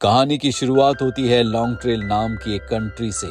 कहानी की शुरुआत होती है लॉन्ग ट्रेल नाम की एक कंट्री से,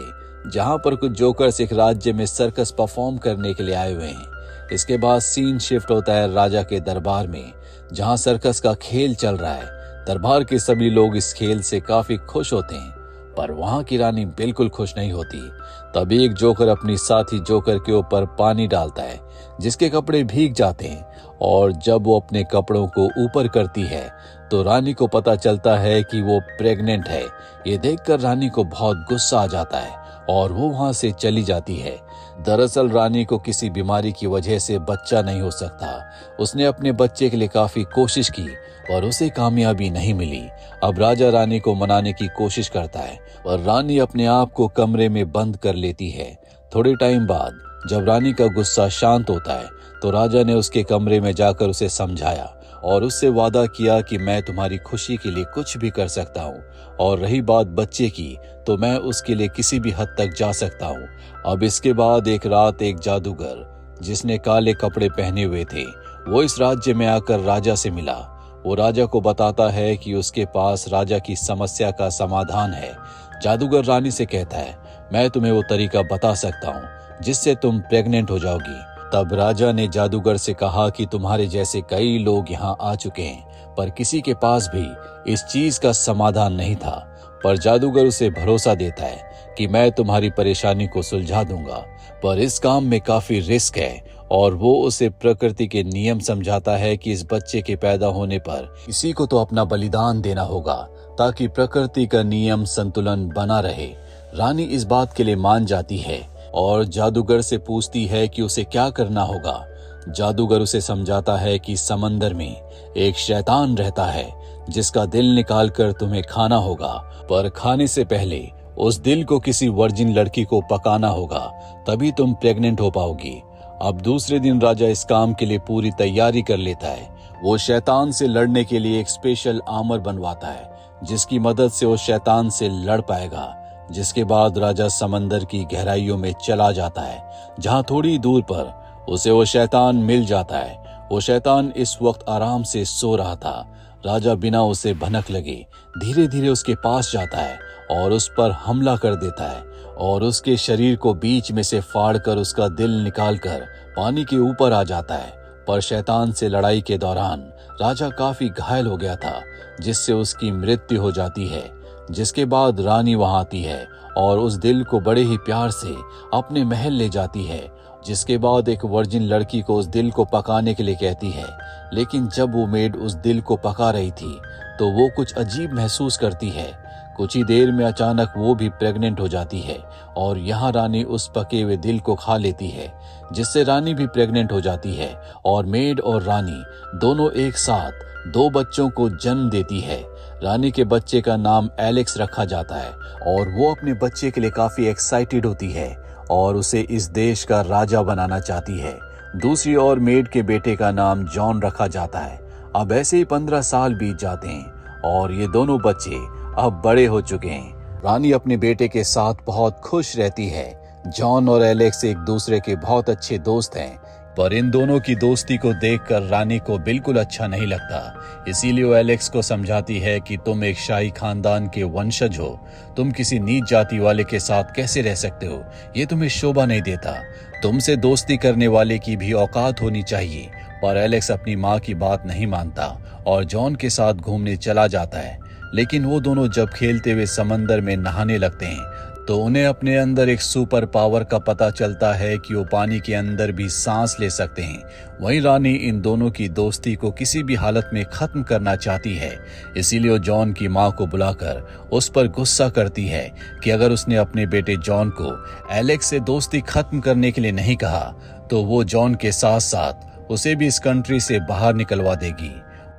जहां पर कुछ जोकर्स एक राज्य में सर्कस परफॉर्म करने के लिए आए हुए हैं। इसके बाद सीन शिफ्ट होता है राजा के दरबार में, जहां सर्कस का खेल चल रहा है। दरबार के सभी लोग इस खेल से काफी खुश होते हैं, पर वहां की रानी बिल्कुल खुश नहीं होती। तभी एक जोकर अपनी साथी जोकर के ऊपर पानी डालता है, जिसके कपड़े भीग जाते हैं। और जब वो अपने कपड़ों को ऊपर करती है तो रानी को पता चलता है कि वो प्रेग्नेंट है। ये देखकर रानी को बहुत गुस्सा आ जाता है और वो वहां से चली जाती है। दरअसल रानी को किसी बीमारी की वजह से बच्चा नहीं हो सकता। उसने अपने बच्चे के लिए काफी कोशिश की और उसे कामयाबी नहीं मिली। अब राजा रानी को मनाने की कोशिश करता है और रानी अपने आप को कमरे में बंद कर लेती है। थोड़े टाइम बाद जब रानी का गुस्सा शांत होता है तो राजा ने उसके कमरे में जाकर उसे समझाया और उससे वादा किया कि मैं तुम्हारी खुशी के लिए कुछ भी कर सकता हूँ, और रही बात बच्चे की तो मैं उसके लिए किसी भी हद तक जा सकता हूँ। अब इसके बाद एक रात एक जादूगर जिसने काले कपड़े पहने हुए थे, वो इस राज्य में आकर राजा से मिला। वो राजा को बताता है कि उसके पास राजा की समस्या का समाधान है। जादूगर रानी से कहता है, मैं तुम्हें वो तरीका बता सकता हूँ जिससे तुम प्रेग्नेंट हो जाओगी। तब राजा ने जादूगर से कहा कि तुम्हारे जैसे कई लोग यहाँ आ चुके हैं, पर किसी के पास भी इस चीज का समाधान नहीं था। पर जादूगर उसे भरोसा देता है कि मैं तुम्हारी परेशानी को सुलझा दूंगा, पर इस काम में काफी रिस्क है। और वो उसे प्रकृति के नियम समझाता है कि इस बच्चे के पैदा होने पर किसी को तो अपना बलिदान देना होगा, ताकि प्रकृति का नियम संतुलन बना रहे। रानी इस बात के लिए मान जाती है और जादूगर से पूछती है कि उसे क्या करना होगा। जादूगर उसे समझाता है कि समंदर में एक शैतान रहता है जिसका दिल निकालकर तुम्हें खाना होगा, पर खाने से पहले उस दिल को किसी वर्जिन लड़की को पकाना होगा, तभी तुम प्रेग्नेंट हो पाओगी। अब दूसरे दिन राजा इस काम के लिए पूरी तैयारी कर लेता है। वो शैतान से लड़ने के लिए एक स्पेशल आर्मर बनवाता है, जिसकी मदद से वो शैतान से लड़ पाएगा। जिसके बाद राजा समंदर की गहराइयों में चला जाता है, जहां थोड़ी दूर पर उसे वो शैतान मिल जाता है। वो शैतान इस वक्त आराम से सो रहा था। राजा बिना उसे भनक लगे धीरे धीरे उसके पास जाता है और उस पर हमला कर देता है और उसके शरीर को बीच में से फाड़कर उसका दिल निकालकर पानी के ऊपर आ जाता है। पर शैतान से लड़ाई के दौरान राजा काफी घायल हो गया था, जिससे उसकी मृत्यु हो जाती है। जिसके बाद रानी वहां आती है और उस दिल को बड़े ही प्यार से अपने महल ले जाती है। जिसके बाद एक वर्जिन लड़की को उस दिल को पकाने के लिए कहती है, लेकिन जब वो मेड उस दिल को पका रही थी तो वो कुछ अजीब महसूस करती है। कुछ ही देर में अचानक वो भी प्रेग्नेंट हो जाती है और यहाँ रानी उस पके हुए दिल को खा लेती है, जिससे रानी भी प्रेग्नेंट हो जाती है और मेड और रानी दोनों एक साथ 2 बच्चों को जन्म देती है। रानी के बच्चे का नाम एलेक्स रखा जाता है और वो अपने बच्चे के लिए काफी एक्साइटेड होती है और उसे इस देश का राजा बनाना चाहती है। दूसरी ओर मेड के बेटे का नाम जॉन रखा जाता है। अब ऐसे ही 15 साल बीत जाते हैं और ये दोनों बच्चे अब बड़े हो चुके हैं। रानी अपने बेटे के साथ बहुत खुश रहती है। जॉन और एलेक्स एक दूसरे के बहुत अच्छे दोस्त हैं, पर इन दोनों की दोस्ती को देखकर रानी को बिल्कुल अच्छा नहीं लगता। इसीलिए वो एलेक्स को समझाती है कि तुम एक शाही खानदान के वंशज हो, तुम किसी नीच जाति वाले के साथ कैसे रह सकते हो, ये तुम्हें शोभा नहीं देता। तुमसे दोस्ती करने वाले की भी औकात होनी चाहिए। पर एलेक्स अपनी माँ की बात नहीं मानता और जॉन के साथ घूमने चला जाता है। लेकिन वो दोनों जब खेलते हुए समंदर में नहाने लगते हैं तो उन्हें अपने अंदर एक सुपर पावर का पता चलता है कि वो पानी के अंदर भी सांस ले सकते हैं। वहीं रानी इन दोनों की दोस्ती को किसी भी हालत में खत्म करना चाहती है। इसीलिए वो जॉन की माँ को बुलाकर उस पर गुस्सा करती है कि अगर उसने अपने बेटे जॉन को एलेक्स से दोस्ती खत्म करने के लिए नहीं कहा तो वो जॉन के साथ साथ उसे भी इस कंट्री से बाहर निकलवा देगी।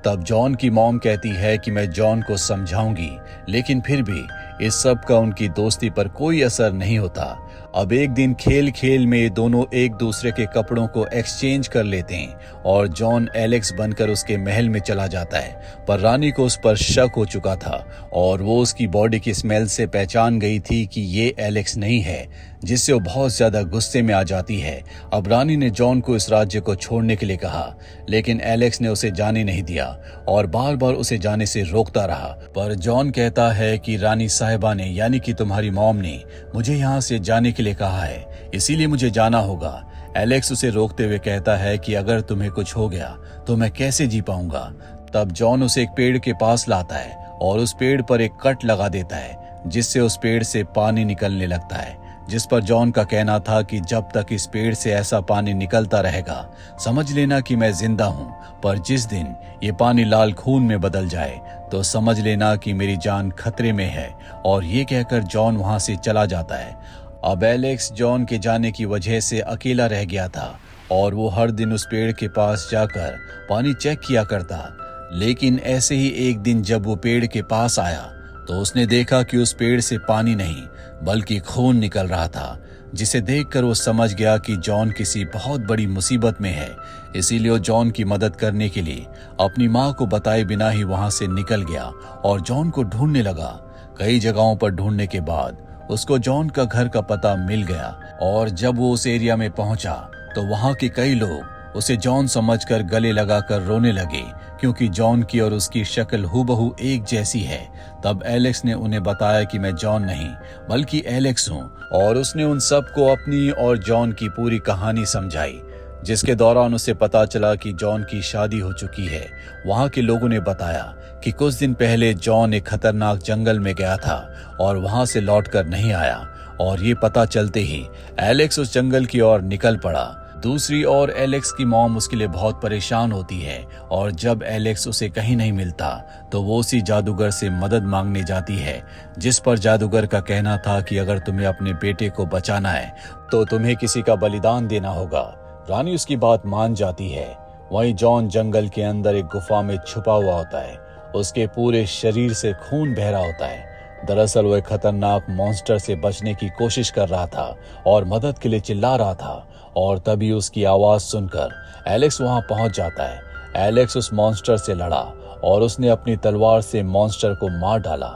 तब जॉन की मॉम कहती है कि मैं जॉन को समझाऊंगी, लेकिन फिर भी इस सब का उनकी दोस्ती पर कोई असर नहीं होता। अब एक दिन खेल खेल में दोनों एक दूसरे के कपड़ों को एक्सचेंज कर लेते हैं और जॉन एलेक्स बनकर उसके महल में चला जाता है। पर रानी को उस पर शक हो चुका था और वो उसकी बॉडी की स्मेल से पहचान गई थी कि ये एलेक्स नहीं है, जिससे वो बहुत ज्यादा गुस्से में आ जाती है। अब रानी ने जॉन को इस राज्य को छोड़ने के लिए कहा, लेकिन एलेक्स ने उसे जाने नहीं दिया और बार बार उसे जाने से रोकता रहा। पर जॉन कहता है कि रानी साहिबा ने यानी कि तुम्हारी मॉम ने मुझे यहाँ से जाने के लिए कहा है, इसीलिए मुझे जाना होगा। एलेक्स उसे रोकते हुए कहता है कि अगर तुम्हें कुछ हो गया तो मैं कैसे जी पाऊंगा। तब जॉन उसे एक पेड़ के पास लाता है और उस पेड़ पर एक कट लगा देता है, जिससे उस पेड़ से पानी निकलने लगता है, जिस पर जॉन का कहना था कि जब तक इस पेड़ से ऐसा पानी निकलता रहेगा समझ लेना कि मैं जिंदा हूँ, पर जिस दिन ये पानी लाल खून में बदल जाए तो समझ लेना कि मेरी जान खतरे में है। और ये कहकर जॉन वहां से चला जाता है। अब एलेक्स जॉन के जाने की वजह से अकेला रह गया था और वो हर दिन उस पेड़ के पास जाकर पानी चेक किया करता। लेकिन ऐसे ही एक दिन जब वो पेड़ के पास आया तो उसने देखा कि उस पेड़ से पानी नहीं बल्कि खून निकल रहा था, जिसे देखकर वो समझ गया कि जॉन किसी बहुत बड़ी मुसीबत में है। इसीलिए वो जॉन की मदद करने के लिए अपनी माँ को बताए बिना ही वहां से निकल गया और जॉन को ढूंढने लगा। कई जगहों पर ढूंढने के बाद उसको जॉन का घर का पता मिल गया और जब वो उस एरिया में पहुंचा तो वहां के कई लोग उसे जॉन समझकर गले लगाकर रोने लगे, क्योंकि जॉन की और उसकी शक्ल हूबहू एक जैसी है। तब एलेक्स ने उन्हें बताया कि मैं जॉन नहीं बल्कि एलेक्स हूँ, और उसने उन सबको अपनी और जॉन की पूरी कहानी समझाई, जिसके दौरान उसे पता चला कि जॉन की शादी हो चुकी है। वहां के लोगों ने बताया कि कुछ दिन पहले जॉन एक खतरनाक जंगल में गया था और वहां से लौटकर नहीं आया, और ये पता चलते ही एलेक्स उस जंगल की ओर निकल पड़ा। दूसरी ओर एलेक्स की मॉम उसके लिए बहुत परेशान होती है और जब एलेक्स उसे कहीं नहीं मिलता तो वो उसी जादूगर से मदद मांगने जाती है, जिस पर जादूगर का कहना था कि अगर तुम्हें अपने बेटे को बचाना है तो तुम्हें किसी का बलिदान देना होगा। रानी उसकी बात मान जाती है। वहीं जॉन जंगल के अंदर एक गुफा में छुपा हुआ होता है। उसके पूरे शरीर से खून बह रहा होता है। दरअसल वो एक खतरनाक मॉन्स्टर से बचने की कोशिश कर रहा था और मदद के लिए चिल्ला रहा था, और तभी उसकी आवाज सुनकर एलेक्स वहां पहुंच जाता है। एलेक्स उस मॉन्स्टर से लड़ा और उसने अपनी तलवार से मॉन्स्टर को मार डाला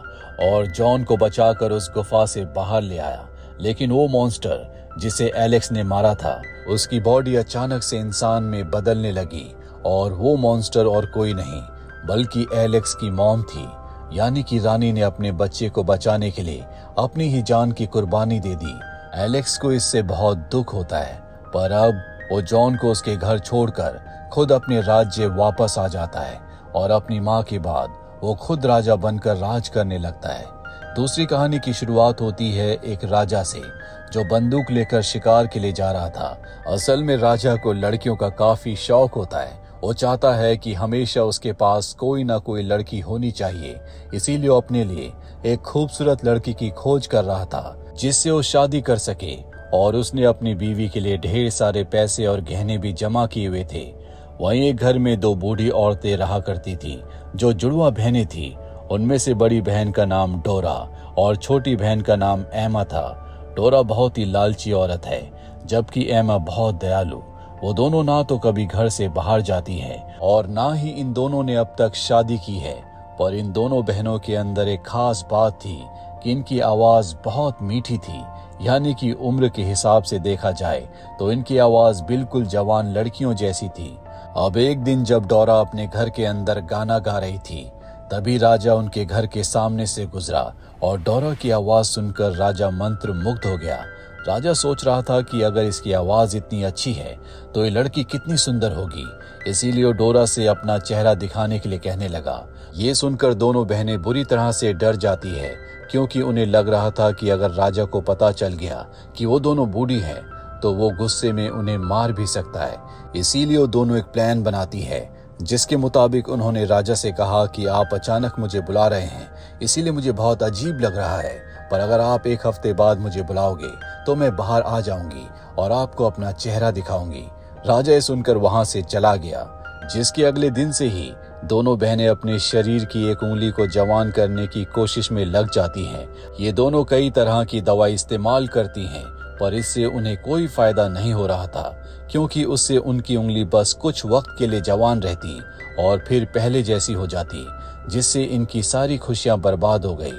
और जॉन को बचाकर उस गुफा से बाहर ले आया। लेकिन वो मॉन्स्टर जिसे एलेक्स ने मारा था, उसकी बॉडी अचानक से इंसान में बदलने लगी, और वो मॉन्स्टर और कोई नहीं बल्कि एलेक्स की मॉम थी। यानी कि रानी ने अपने बच्चे को बचाने के लिए अपनी ही जान की कुर्बानी दे दी। एलेक्स को इससे बहुत दुख होता है, पर अब वो जॉन को उसके घर छोड़कर खुद अपने राज्य वापस आ जाता है और अपनी माँ के बाद वो खुद राजा बनकर राज करने लगता है। दूसरी कहानी की शुरुआत होती है एक राजा से जो बंदूक लेकर शिकार के लिए जा रहा था। असल में राजा को लड़कियों का काफी शौक होता है। वो चाहता है कि हमेशा उसके पास कोई ना कोई लड़की होनी चाहिए, इसीलिए वो अपने लिए एक खूबसूरत लड़की की खोज कर रहा था जिससे वो शादी कर सके, और उसने अपनी बीवी के लिए ढेर सारे पैसे और गहने भी जमा किए हुए थे। वहीं एक घर में दो बूढ़ी औरतें रहा करती थी जो जुड़वा बहनें थी। उनमें से बड़ी बहन का नाम डोरा और छोटी बहन का नाम एमा था। डोरा बहुत ही लालची औरत है, जबकि एमा बहुत दयालु। वो दोनों ना तो कभी घर से बाहर जाती हैं और ना ही इन दोनों ने अब तक शादी की है। पर इन दोनों बहनों के अंदर एक खास बात थी कि इनकी आवाज बहुत मीठी थी। यानी कि उम्र के हिसाब से देखा जाए तो इनकी आवाज बिल्कुल जवान लड़कियों जैसी थी। अब एक दिन जब डोरा अपने घर के अंदर गाना गा रही थी, तभी राजा उनके घर के सामने से गुजरा और डोरा की आवाज सुनकर राजा मंत्र मुग्ध हो गया। राजा सोच रहा था कि अगर इसकी आवाज इतनी अच्छी है तो ये लड़की कितनी सुंदर होगी, इसीलिए वो डोरा से अपना चेहरा दिखाने के लिए कहने लगा। ये सुनकर दोनों बहनें बुरी तरह से डर जाती है, क्योंकि उन्हें लग रहा था कि अगर राजा को पता चल गया कि वो दोनों बूढ़ी हैं तो वो गुस्से में उन्हें मार भी सकता है। इसीलिए वो दोनों एक प्लान बनाती है, जिसके मुताबिक उन्होंने राजा से कहा कि आप अचानक मुझे बुला रहे हैं, इसीलिए मुझे बहुत अजीब लग रहा है, पर अगर आप एक हफ्ते बाद मुझे बुलाओगे तो मैं बाहर आ जाऊंगी और आपको अपना चेहरा दिखाऊंगी। राजा ये सुनकर वहां से चला गया। जिसके अगले दिन से ही दोनों बहनें अपने शरीर की एक उंगली को जवान करने की कोशिश में लग जाती हैं। ये दोनों कई तरह की दवाई इस्तेमाल करती हैं, पर इससे उन्हें कोई फायदा नहीं हो रहा था, क्योंकि उससे उनकी उंगली बस कुछ वक्त के लिए जवान रहती और फिर पहले जैसी हो जाती, जिससे इनकी सारी खुशियां बर्बाद हो गई।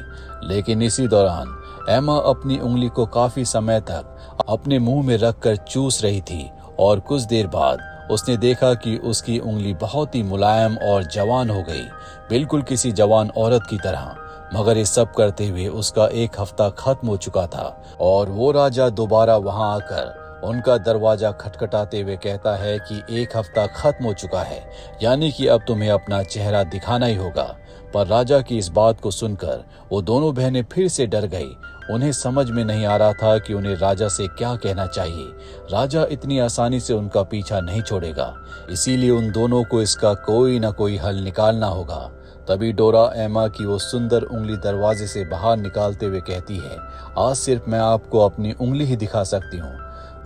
लेकिन इसी दौरान एमा अपनी उंगली को काफी समय तक अपने मुंह में रखकर चूस रही थी और कुछ देर बाद उसने देखा कि उसकी उंगली बहुत ही मुलायम और जवान हो गई, बिल्कुल किसी जवान औरत की तरह। मगर ये सब करते हुए उसका एक हफ्ता खत्म हो चुका था और वो राजा दोबारा वहां आकर उनका दरवाजा खटखटाते हुए कहता है कि एक हफ्ता खत्म हो चुका है, यानी कि अब तुम्हें अपना चेहरा दिखाना ही होगा। पर राजा की इस बात को सुनकर वो दोनों बहनें फिर से डर गई। उन्हें समझ में नहीं आ रहा था कि उन्हें राजा से क्या कहना चाहिए। राजा इतनी आसानी से उनका पीछा नहीं छोड़ेगा, इसीलिए उन दोनों को इसका कोई ना कोई हल निकालना होगा। तभी डोरा एमा की वो सुंदर उंगली दरवाजे से बाहर निकालते हुए कहती है, आज सिर्फ मैं आपको अपनी उंगली ही दिखा सकती हूँ।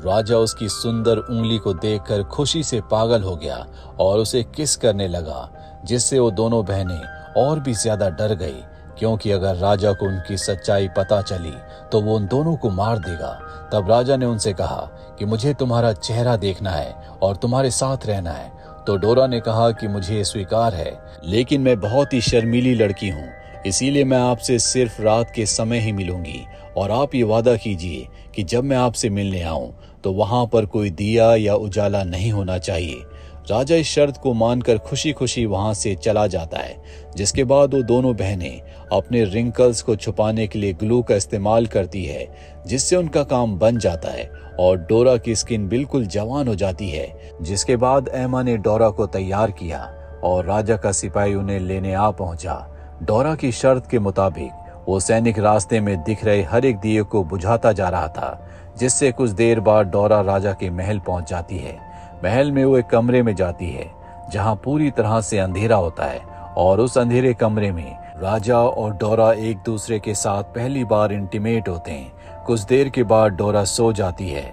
राजा उसकी सुंदर उंगली को देखकर खुशी से पागल हो गया और उसे किस करने लगा, जिससे वो दोनों बहनें और भी ज्यादा डर गई, क्योंकि अगर राजा को उनकी सच्चाई पता चली तो वो उन दोनों को मार देगा। तब राजा ने उनसे कहा कि मुझे तुम्हारा चेहरा देखना है और तुम्हारे साथ रहना है। तो डोरा ने कहा कि मुझे स्वीकार है, लेकिन मैं बहुत ही शर्मीली लड़की हूँ, इसीलिए मैं आपसे सिर्फ रात के समय ही मिलूंगी और आप ये वादा कीजिए कि जब मैं आपसे मिलने आऊं तो वहां पर कोई दिया या उजाला नहीं होना चाहिए। राजा इस शर्त को मानकर खुशी खुशी वहां से चला जाता है, जिसके बाद वो दोनों बहनें अपने रिंकल्स को छुपाने के लिए ग्लू का इस्तेमाल करती है, जिससे उनका काम बन जाता है और डोरा की स्किन बिल्कुल जवान हो जाती है। जिसके बाद एमा ने डोरा को तैयार किया और राजा का सिपाही उन्हें लेने आ पहुंचा। डोरा की शर्त के मुताबिक वो सैनिक रास्ते में दिख रहे हर एक दिए को बुझाता जा रहा था, जिससे कुछ देर बाद डोरा राजा के महल पहुंच जाती है। महल में वो एक कमरे में जाती है जहां पूरी तरह से अंधेरा होता है और उस अंधेरे कमरे में राजा और डोरा एक दूसरे के साथ पहली बार इंटीमेट होते हैं। कुछ देर के बाद डोरा सो जाती है।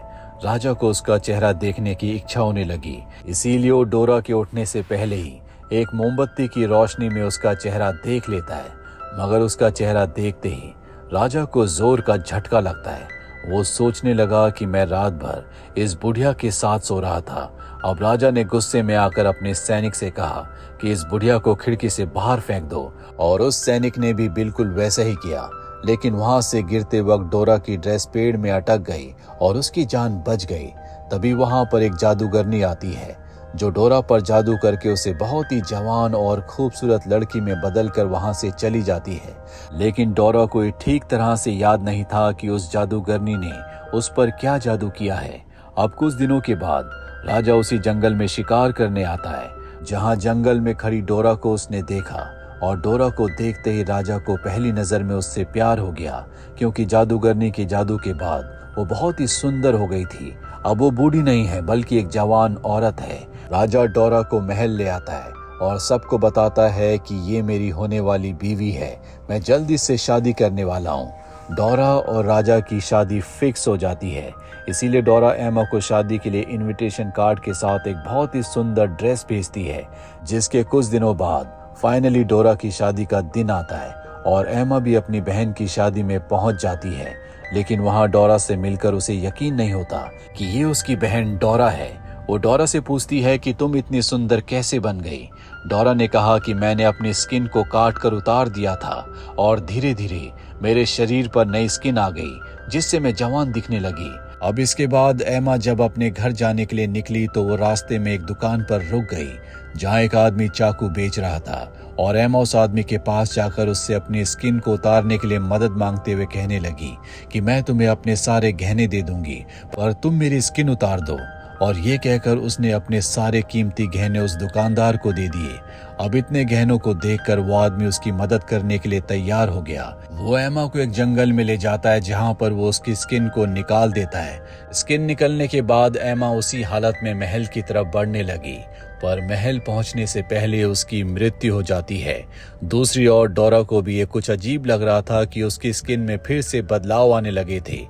राजा को उसका चेहरा देखने की इच्छा होने लगी, इसीलिए वो डोरा के उठने से पहले ही एक मोमबत्ती की रोशनी में उसका चेहरा देख लेता है। मगर उसका चेहरा देखते ही राजा को जोर का झटका लगता है। वो सोचने लगा कि मैं रात भर इस बुढ़िया के साथ सो रहा था। अब राजा ने गुस्से में आकर अपने सैनिक से कहा कि इस बुढ़िया को खिड़की से बाहर फेंक दो, और उस सैनिक ने भी बिल्कुल वैसा ही किया। लेकिन वहां से गिरते वक्त डोरा की ड्रेस पेड़ में अटक गई और उसकी जान बच गई। तभी वहां पर एक जादूगरनी आती है जो डोरा पर जादू करके उसे बहुत ही जवान और खूबसूरत लड़की में बदलकर वहां से चली जाती है। लेकिन डोरा को ठीक तरह से याद नहीं था कि उस जादूगरनी ने उस पर क्या जादू किया है। अब कुछ दिनों के बाद राजा उसी जंगल में शिकार करने आता है जहां जंगल में खड़ी डोरा को उसने देखा, और डोरा को देखते ही राजा को पहली नजर में उससे प्यार हो गया, क्योंकि जादूगरनी के जादू के बाद वो बहुत ही सुंदर हो गई थी। अब वो बूढ़ी नहीं है बल्कि एक जवान औरत है। राजा डोरा को महल ले आता है और सबको बताता है कि ये मेरी होने वाली बीवी है, मैं जल्दी से शादी करने वाला हूँ। डोरा और राजा की शादी फिक्स हो जाती है, इसीलिए डोरा एमा को शादी के लिए इनविटेशन कार्ड के साथ एक बहुत ही सुंदर ड्रेस भेजती है। जिसके कुछ दिनों बाद फाइनली डोरा की शादी का दिन आता है और एमा भी अपनी बहन की शादी में पहुंच जाती है। लेकिन वहां डोरा से मिलकर उसे यकीन नहीं होता कि ये उसकी बहन डोरा है। वो डोरा से पूछती है कि तुम इतनी सुंदर कैसे बन गई। डोरा ने कहा कि मैंने अपनी स्किन को काट कर उतार दिया था और धीरे धीरे मेरे शरीर पर नई स्किन आ गई, जिससे मैं जवान दिखने लगी। अब इसके बाद एमा जब अपने घर जाने के लिए निकली तो वो रास्ते में एक दुकान पर रुक गई जहाँ एक आदमी चाकू बेच रहा था, और एमा उस आदमी के पास जाकर उससे अपनी स्किन को उतारने के लिए मदद मांगते हुए कहने लगी कि मैं तुम्हें अपने सारे गहने दे दूंगी पर तुम मेरी स्किन उतार दो। और ये कहकर उसने अपने सारे कीमती गहने उस दुकानदार को दे दिए। अब इतने गहनों को देखकर वो आदमी उसकी मदद करने के लिए तैयार हो गया। वो एमा को एक जंगल में ले जाता है जहाँ पर वो उसकी स्किन को निकाल देता है। स्किन निकलने के बाद एमा उसी हालत में महल की तरफ बढ़ने लगी। पर महल पहुंचने से पहले उसकी मृत्यु हो जाती है। दूसरी ओर डोरा को भी ये कुछ अजीब लग रहा था कि उसकी स्किन में फिर से बदलाव आने लगे थे,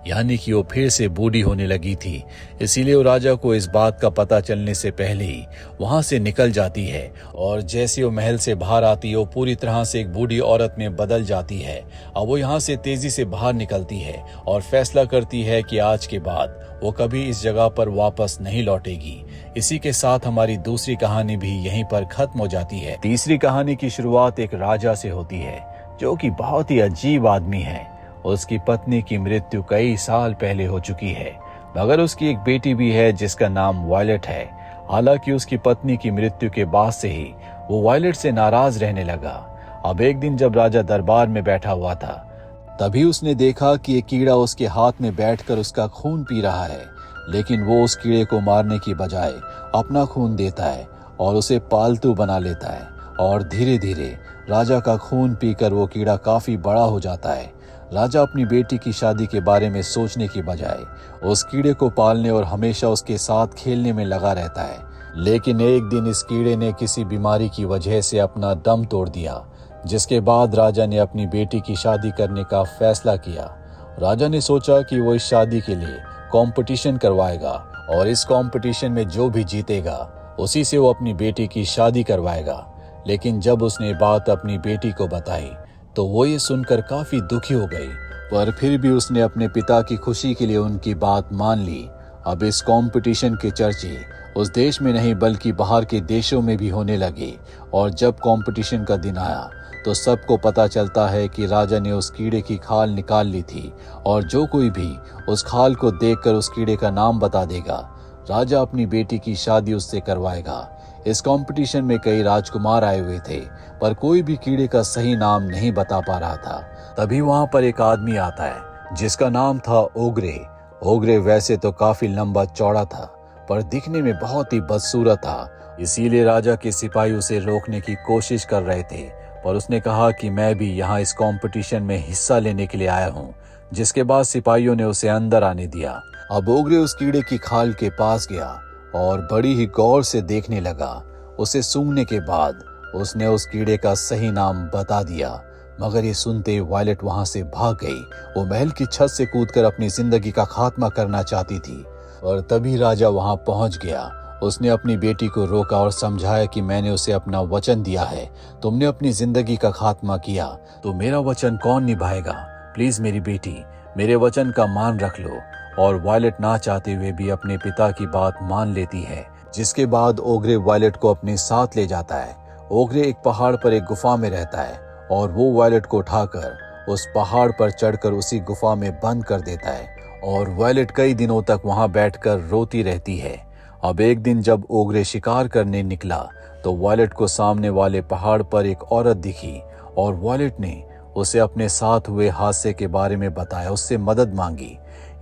यानी कि वो फिर से बूढ़ी होने लगी थी। इसीलिए वो राजा को इस बात का पता चलने से पहले ही वहां से निकल जाती है और जैसे वो महल से बाहर आती है वो पूरी तरह से एक बूढ़ी औरत में बदल जाती है। अब वो यहाँ से तेजी से बाहर निकलती है और फैसला करती है कि आज के बाद वो कभी इस जगह पर वापस नहीं लौटेगी। इसी के साथ हमारी दूसरी कहानी भी यहीं पर खत्म हो जाती है। तीसरी कहानी की शुरुआत एक राजा से होती है जो कि बहुत ही अजीब आदमी है। उसकी पत्नी की मृत्यु कई साल पहले हो चुकी है, मगर उसकी एक बेटी भी है जिसका नाम वायलेट है। हालांकि उसकी पत्नी की मृत्यु के बाद से ही वो वायलेट से नाराज रहने लगा। अब एक दिन जब राजा दरबार में बैठा हुआ था, तभी उसने देखा कि एक कीड़ा उसके हाथ में बैठकर उसका खून पी रहा है, लेकिन वो उस कीड़े को मारने की बजाय अपना खून देता है और उसे पालतू बना लेता है और धीरे धीरे राजा का खून पीकर वो कीड़ा काफी बड़ा हो जाता है। राजा अपनी बेटी की शादी के बारे में सोचने की बजाय उस कीड़े को पालने और हमेशा उसके साथ खेलने में लगा रहता है। लेकिन एक दिन इस कीड़े ने किसी बीमारी की वजह से अपना दम तोड़ दिया, जिसके बाद राजा ने अपनी बेटी की शादी करने का फैसला किया। राजा ने सोचा कि वो इस शादी के लिए कंपटीशन करवाएगा और इस कंपटीशन में जो भी जीतेगा उसी से वो अपनी बेटी की शादी करवाएगा। लेकिन जब उसने बात अपनी बेटी को बताई तो वो ये सुनकर काफी दुखी हो गई, पर फिर भी उसने अपने पिता की खुशी के लिए उनकी बात मान ली। अब इस कंपटीशन के चर्चे उस देश में नहीं बल्कि बाहर के देशों में भी होने लगे और जब कंपटीशन का दिन आया तो सबको पता चलता है कि राजा ने उस कीड़े की खाल निकाल ली थी और जो कोई भी उस खाल को देखकर उस कीड़े का नाम बता देगा, राजा अपनी बेटी की शादी उससे करवाएगा। इस कंपटीशन में कई राजकुमार आए हुए थे, पर कोई भी कीड़े का सही नाम नहीं बता पा रहा था। तभी वहां पर एक आदमी आता है जिसका नाम था ओग्रे। ओग्रे वैसे तो काफी लंबा चौड़ा था, पर दिखने में बहुत ही बदसूरत था। इसीलिए राजा के सिपाही उसे रोकने की कोशिश कर रहे थे, पर उसने कहा कि मैं भी यहाँ इस कंपटीशन में हिस्सा लेने के लिए आया हूँ। जिसके बाद सिपाहियों ने उसे अंदर आने दिया। अब ओग्रे उस कीड़े की खाल के पास गया और बड़ी ही गौर से देखने लगा। उसे सूंघने के बाद उसने उस कीड़े का सही नाम बता दिया, मगर ये सुनते वायलेट वहां से भाग गई। वो महल की छत से कूदकर अपनी जिंदगी का खात्मा करना चाहती थी, और तभी राजा वहां पहुंच गया। उसने अपनी बेटी को रोका और समझाया कि मैंने उसे अपना वचन दिया है, तुमने अपनी जिंदगी का खात्मा किया तो मेरा वचन कौन निभाएगा। प्लीज मेरी बेटी, मेरे वचन का मान रख लो। और वायलेट ना चाहते हुए भी अपने पिता की बात मान लेती है, जिसके बाद ओग्रे वायलेट को अपने साथ ले जाता है। ओग्रे एक पहाड़ पर एक गुफा में रहता है और वो वायलेट को उठाकर उस पहाड़ पर चढ़कर उसी गुफा में बंद कर देता है और वायलेट कई दिनों तक वहां बैठकर रोती रहती है। अब एक दिन जब ओग्रे शिकार करने निकला तो वायलेट को सामने वाले पहाड़ पर एक औरत दिखी और वायलेट ने उसे अपने साथ हुए हादसे के बारे में बताया, उससे मदद मांगी।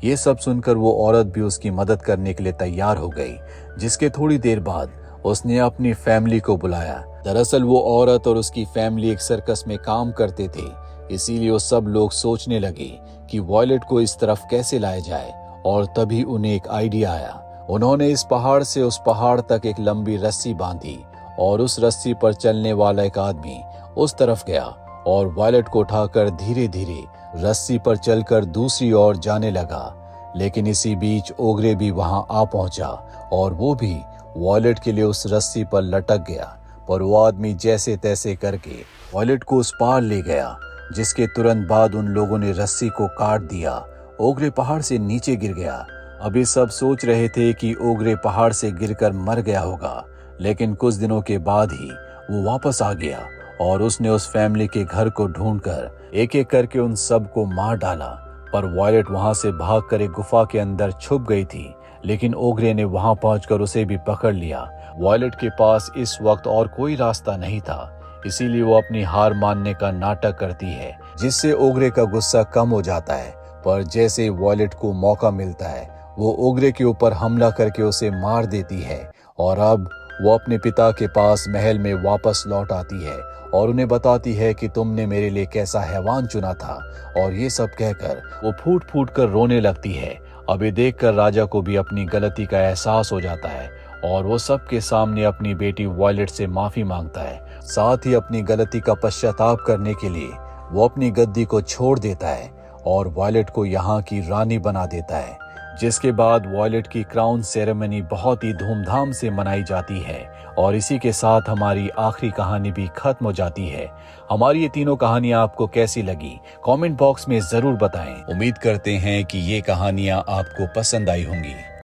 ये सब सुनकर वो औरत भी उसकी मदद करने के लिए तैयार हो गई, जिसके थोड़ी देर बाद उसने अपनी फैमिली को बुलाया। दरअसल वो औरत और उसकी फैमिली एक सर्कस में काम करते थे, इसीलिए वो सब लोग सोचने लगे कि वायलेट को इस तरफ कैसे लाया जाए। और तभी उन्हें एक आइडिया आया। उन्होंने इस पहाड़ से उस पहाड़ तक एक लंबी रस्सी बांधी और उस रस्सी पर चलने वाला एक आदमी उस तरफ गया और वायलेट को उठाकर धीरे धीरे रस्सी पर चलकर दूसरी ओर जाने लगा। लेकिन इसी बीच ओग्रे भी वहां आ पहुंचा और वो भी वायलेट के लिए उस रस्सी पर लटक गया, पर वो आदमी जैसे तैसे करके वायलेट को उस पार ले गया, जिसके तुरंत बाद उन लोगों ने रस्सी को काट दिया। ओग्रे पहाड़ से नीचे गिर गया। अभी सब सोच रहे थे कि ओग्रे पहाड़ से गिरकर मर गया होगा, लेकिन कुछ दिनों के बाद ही वो वापस आ गया और उसने उस फैमिली के घर को ढूंढकर एक एक करके उन सब को मार डाला। पर वायलेट वहां से भागकर एक गुफा के अंदर छुप गई थी, लेकिन ओग्रे ने वहां पहुंचकर उसे भी पकड़ लिया। वायलेट के पास इस वक्त और कोई रास्ता नहीं था, इसीलिए वो अपनी हार मानने का नाटक करती है, जिससे ओग्रे का गुस्सा कम हो जाता है। पर जैसे वायलेट को मौका मिलता है, वो ओग्रे के ऊपर हमला करके उसे मार देती है। और अब वो अपने पिता के पास महल में वापस लौट आती है और उन्हें बताती है कि तुमने मेरे लिए कैसा हैवान चुना था। और ये सब कहकर वो फूट फूट कर रोने लगती है। अब ये देखकर राजा को भी अपनी गलती का एहसास हो जाता है और वो सबके सामने अपनी बेटी वॉयलेट से माफी मांगता है। साथ ही अपनी गलती का पश्चाताप करने के लिए वो अपनी गद्दी को छोड़ देता है और वॉयलेट को यहाँ की रानी बना देता है, जिसके बाद वॉयलेट की क्राउन सेरेमनी बहुत ही धूमधाम से मनाई जाती है। और इसी के साथ हमारी आखिरी कहानी भी खत्म हो जाती है। हमारी ये तीनों कहानियां आपको कैसी लगी कमेंट बॉक्स में जरूर बताएं। उम्मीद करते हैं कि ये कहानियां आपको पसंद आई होंगी।